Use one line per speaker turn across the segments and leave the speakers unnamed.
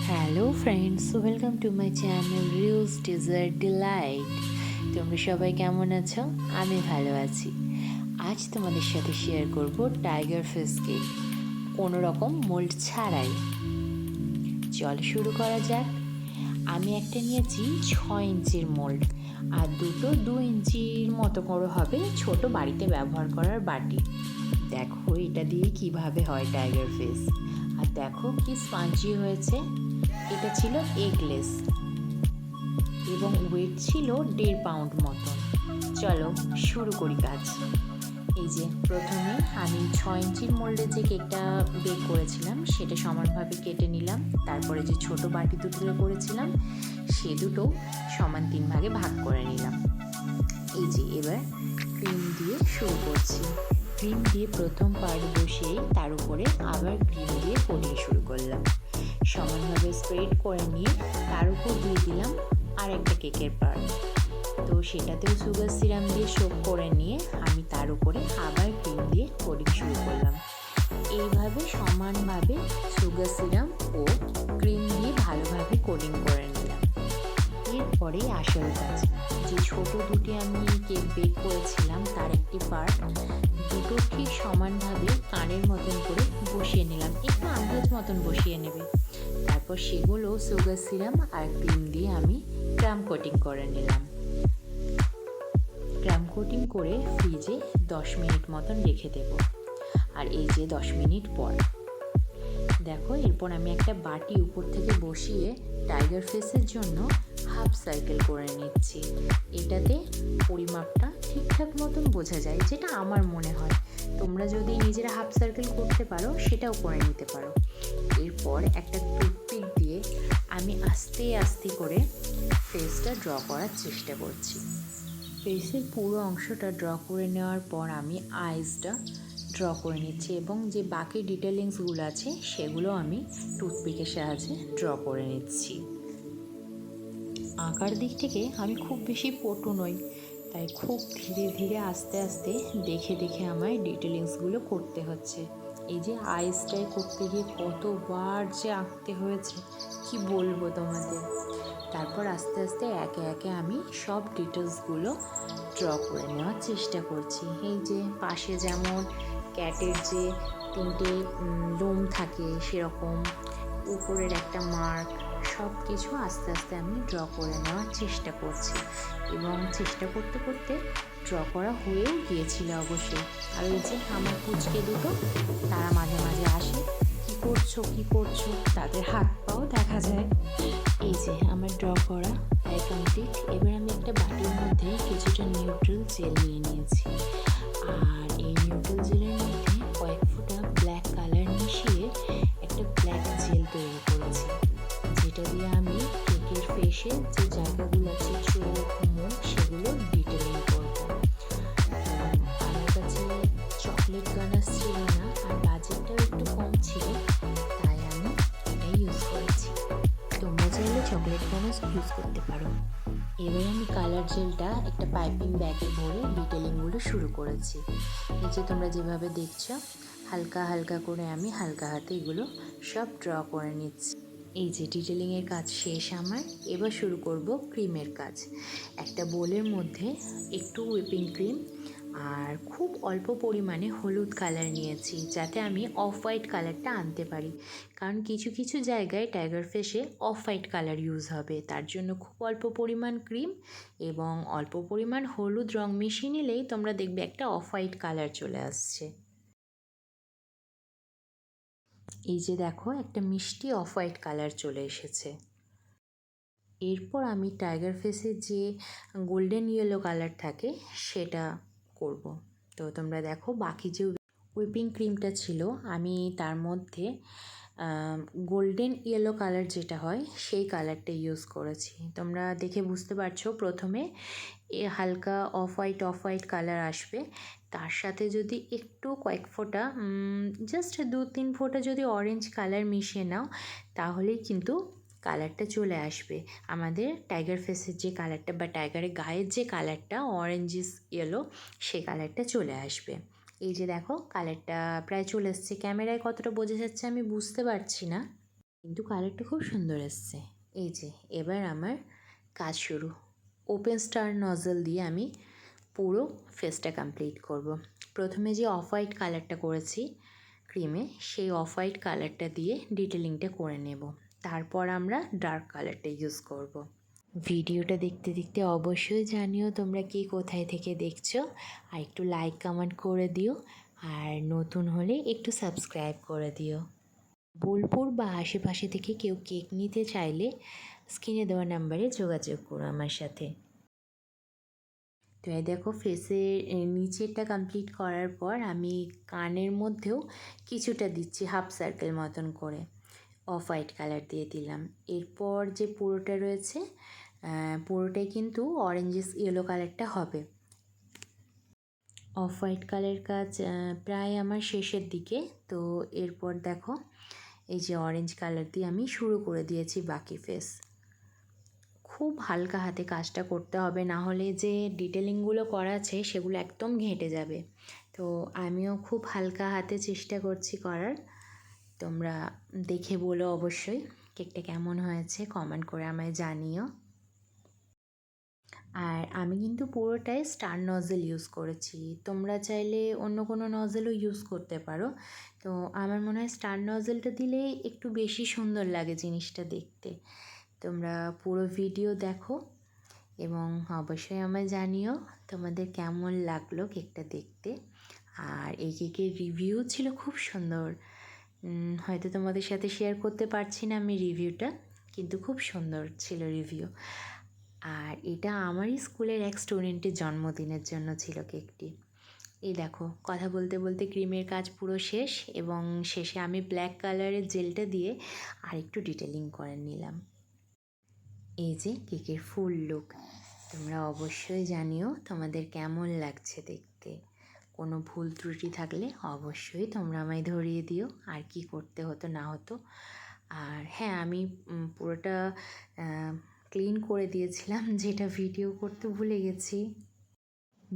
Hello friends, welcome to my channel রিউজ dessert delight. তোমরা সবাই কেমন আছো? আমি ভালো আছি। আজ তোমাদের সাথে শেয়ার করব টাইগার ফিশ কেক, কোনো রকম মোল্ড ছাড়াই। চল শুরু করা যাক। আমি একটা নিয়েছি 6 ইঞ্চির মোল্ড, আর দুটো 2 ইঞ্চির মতো করে হবে ছোট বাড়িতে ব্যবহার করার বাটি। দেখো এটা দিয়ে কিভাবে হয় টাইগার ফিশ, আর দেখো কি স্পঞ্জি হয়েছে। এটা ছিল এগলেস এবং ওয়েট ছিল 1.5 পাউন্ড মতন। চলো শুরু করি কাজ। এই যে প্রথমে আমি 6 ইঞ্চির মোল্ডে যে কেকটা বেক করেছিলাম সেটা সমানভাবে কেটে নিলাম। তারপরে যে ছোট বাটি দুটো করেছিলাম সে দুটো সমান 3 ভাগে ভাগ করে নিলাম। এই যে এবার ক্রিম দিয়ে শুরু করছি। ক্রিম দিয়ে প্রথম পার্ট বসিয়ে তার উপরে আবার ক্রিম দিয়ে কোটিং শুরু করলাম। সমানভাবে স্প্রেড করে নিয়ে তার উপর দিয়ে দিলাম আর একটা কেকের পার্ট। তো সেটাতেও সুগার সিরাম দিয়ে সোক করে নিয়ে আমি তার উপরে আবার ক্রিম দিয়ে কোটিং শুরু করলাম। এইভাবে সমানভাবে সুগার সিরাম ও ক্রিম দিয়ে ভালোভাবে কোটিং করে নিলাম। এরপরে আসল কাজ, যে ছোট দুটি আমি কেক বেক করেছিলাম তার একটি পার্ট দুটো ঠিক সমানভাবে কানের মতন করে বসিয়ে নিলাম, একটু আন্দাজ মতন বসিয়ে নেবে। তারপর সেগুলো সুগার সিরাম আর ক্রিম দিয়ে আমি ক্রাম কোটিং করে নিলাম। ক্রাম কোটিং করে ফ্রিজে 10 মিনিট মতন রেখে দেব। আর এই যে 10 মিনিট পর দেখো, এরপর আমি একটা বাটি উপর থেকে বসিয়ে টাইগার ফিশের জন্য হাফ সার্কেল করে নিচ্ছি। এটাতে পরিমাপটা ঠিকঠাক মতন বোঝা যায়, যেটা আমার মনে হয়। তোমরা যদি নিজেরা হাফ সার্কেল করতে পারো সেটাও করে নিতে পারো। এরপর একটা টুথপিক দিয়ে আমি আস্তে আস্তে করে ফেসটা ড্র করার চেষ্টা করছি। ফেসের পুরো অংশটা ড্র করে নেওয়ার পর আমি আইসটা ড্র করে নিচ্ছি এবং যে বাকি ডিটেলিংসগুলো আছে সেগুলো আমি টুথপিকের সাহায্যে ড্র করে নিচ্ছি। আঁকার দিক থেকে আমি খুব বেশি পটু নই, তাই খুব ধীরে ধীরে আস্তে আস্তে দেখে দেখে আমায় ডিটেলিংসগুলো করতে হচ্ছে। এই যে আইসটাই করতে গিয়ে কতবার যে আঁকতে হয়েছে কি বলবো তোমাদের। তারপর আস্তে আস্তে একে একে আমি সব ডিটেলসগুলো ড্র করে নেওয়ার চেষ্টা করছি। এই যে পাশে যেমন ক্যাটের যে 3টে লোম থাকে সেরকম, উপরের একটা মার্ক, সব কিছু আস্তে আস্তে আমি ড্র করে নেওয়ার চেষ্টা করছি। এবং চেষ্টা করতে করতে ড্র করা হয়েও গিয়েছিল অবশ্যই। আর ওই যে আমার পুচকে দুটো, তারা মাঝে মাঝে আসে, কী করছো, তাদের হাত পাও দেখা যায়। এই যে আমার ড্র করা প্রায় কমপ্লিট। এবার আমি একটা বাটির মধ্যে কিছুটা নিউট্রাল জেল নিয়ে নিয়েছি, আর এই নিউট্রাল জেলের মধ্যে কয়েক ফোঁটা ব্ল্যাক কালার মিশিয়ে একটা ব্ল্যাক জেল তৈরি করেছি, যেটা দিয়ে আমি কেকের ফেসে যে জায়গাগুলো আছে চোখ মুখ সেগুলো ডিটেলিং করবো। আমার কাছে চকলেট গানাশ ছিল না আর বাজেটটাও একটু কম ছিল, তাই আমি এটা ইউজ করেছি। তোমরা চাইলে চকলেট গানাশ ইউজ করতে পারো। এবারে আমি কালার জেলটা একটা পাইপিং ব্যাগে ভরে ডিটেলিংগুলো শুরু করেছি। এই যে তোমরা যেভাবে দেখছো হালকা হালকা করে আমি হালকা হাতে এগুলো সব ড্র করে নিচ্ছি। এই যে ডিটেলিংয়ের কাজ শেষ আমার। এবার শুরু করব ক্রিমের কাজ। একটা বোলের মধ্যে একটু হুইপিং ক্রিম আর খুব অল্প পরিমাণে হলুদ কালার নিয়েছি, যাতে আমি অফ হোয়াইট কালারটা আনতে পারি। কারণ কিছু কিছু জায়গায় টাইগার ফিশে অফ হোয়াইট কালার ইউজ হবে, তার জন্য খুব অল্প পরিমাণ ক্রিম এবং অল্প পরিমাণ হলুদ রং মিশিয়ে নিলেই তোমরা দেখবে একটা অফ হোয়াইট কালার চলে আসছে। এই যে দেখো একটা মিষ্টি অফ হোয়াইট কালার চলে এসেছে। এরপর আমি টাইগার ফিশের যে গোল্ডেন ইয়েলো কালার থাকে সেটা করব। তো তোমরা দেখো বাকি যে হুইপিং ক্রিমটা ছিল আমি তার মধ্যে গোল্ডেন ইয়েলো কালার যেটা হয় সেই কালারটা ইউজ করেছি। তোমরা দেখে বুঝতে পারছো, প্রথমে হালকা অফ হোয়াইট কালার আসবে, তার সাথে যদি একটু কয়েক ফোঁটা জাস্ট 2-3 ফোঁটা যদি অরেঞ্জ কালার মিশিয়ে নাও তাহলেই কিন্তু কালারটা চলে আসবে। আমাদের টাইগার ফেসের যে কালারটা বা টাইগারের গায়ের যে কালারটা অরেঞ্জিস ইয়েলো, সে কালারটা চলে আসবে। এই যে দেখো কালারটা প্রায় চলে এসছে। ক্যামেরায় কতটা বোঝা যাচ্ছে আমি বুঝতে পারছি না। কিন্তু কালারটা খুব সুন্দর এসছে। এই যে এবার আমার কাজ শুরু। ওপেন স্টার নজল দিয়ে আমি পুরো ফেসটা কমপ্লিট করব। প্রথমে যে অফ হোয়াইট কালারটা করেছি ক্রিমে, সেই অফ হোয়াইট কালারটা দিয়ে ডিটেলিংটা করে নেব। তারপর আমরা ডার্ক কালারটা ইউজ করব। ভিডিওটা দেখতে দেখতে অবশ্যই জানিও তোমরা কে কোথায় থেকে দেখছো, আর একটু লাইক কমেন্ট করে দিও, আর নতুন হলে একটু সাবস্ক্রাইব করে দিও। বোলপুর বা আশেপাশে থেকে কেউ কেক নিতে চাইলে স্ক্রিনে দেওয়া নাম্বারে যোগাযোগ করো আমার সাথে। তো এই দেখো ফেসের নিচেরটা কমপ্লিট করার পর আমি কানের মধ্যেও কিছুটা দিচ্ছি, হাফ সার্কেল মতন করে অফ হোয়াইট কালার দিয়ে দিলাম। এরপর যে পুরোটা রয়েছে পুরোটাই কিন্তু অরেঞ্জেস ইয়েলো কালারটা হবে। অফ হোয়াইট কালার কাজ প্রায় আমার শেষের দিকে। তো এরপর দেখো এই যে অরেঞ্জ কালার দিয়ে আমি শুরু করে দিয়েছি বাকি ফেস। খুব হালকা হাতে কাজটা করতে হবে, না হলে যে ডিটেলিংগুলো করা আছে সেগুলো একদম ঘেঁটে যাবে। তো আমিও খুব হালকা হাতে চেষ্টা করছি করার। তোমরা দেখে বলো অবশ্যই কেকটা কেমন হয়েছে, কমেন্ট করে আমায় জানিও। আর আমি কিন্তু পুরোটাই স্টার নজেল ইউজ করেছি, তোমরা চাইলে অন্য কোনো নজেলও ইউজ করতে পারো। তো আমার মনে হয় স্টার নজেলটা দিলে একটু বেশি সুন্দর লাগে জিনিসটা দেখতে। তোমরা পুরো ভিডিও দেখো এবং অবশ্যই আমায় জানিও তোমাদের কেমন লাগলো কেকটা দেখতে। আর এই কেকের রিভিউ ছিল খুব সুন্দর। হয়তো তোমাদের সাথে শেয়ার করতে পারছি না আমি রিভিউটা, কিন্তু খুব সুন্দর ছিল রিভিউ। আর এটা আমারই স্কুলের এক স্টুডেন্টের জন্মদিনের জন্য ছিল কেকটি। এই দেখো কথা বলতে বলতে ক্রিমের কাজ পুরো শেষ, এবং শেষে আমি ব্ল্যাক কালারের জেলটা দিয়ে আরেকটু ডিটেলিং করে নিলাম। এই যে কেকের ফুল লুক। তোমরা অবশ্যই জানিও তোমাদের কেমন লাগছে দেখতে। কোনো ভুল ত্রুটি থাকলে অবশ্যই তোমরা আমায় ধরিয়ে দিও আর কি করতে হতো না হতো। আর হ্যাঁ, আমি পুরোটা ক্লিন করে দিয়েছিলাম, যেটা ভিডিও করতে ভুলে গেছি।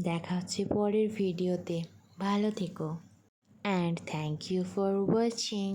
দেখা হচ্ছে পরের ভিডিওতে। ভালো থেকো, and thank you for watching.